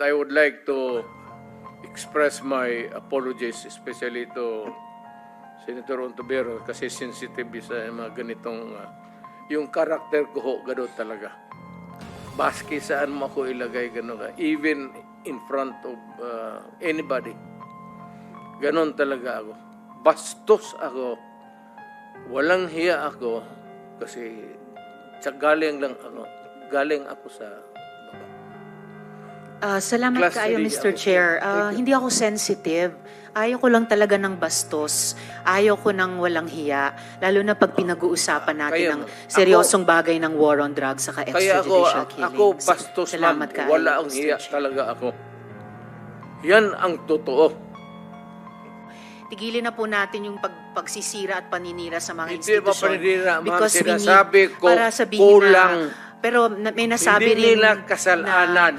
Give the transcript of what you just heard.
I would like to express my apologies, especially to Senator Ontiveros, kasi sensitive sa mga ganitong, yung karakter ko ho, gano'n talaga. Baski saan mo ako ilagay, gano'n ka. Even in front of anybody. Gano'n talaga ako. Bastos ako. Walang hiya ako kasi galing ako sa Salamat Class kaayo, three Mr. ako. Chair. Thank you. Hindi ako sensitive. Ayaw ko lang talaga ng bastos. Ayaw ko ng walang hiya. Lalo na pag pinag-uusapan natin Kaya ng mo. seryosong bagay ng war on drugs saka Kaya extrajudicial killings. ako bastos, ma'am. Salamat kaayo, Wala ang Mr. hiya Chair. talaga ako. Yan ang totoo. Tigilin na po natin yung pagsisira at paninira sa mga Hindi ba institusyon. paninira, ma'am? Because we need- Sinasabi ko, para sabihin kulang. na, pero may nasabi Hindi rin nila kasalanan.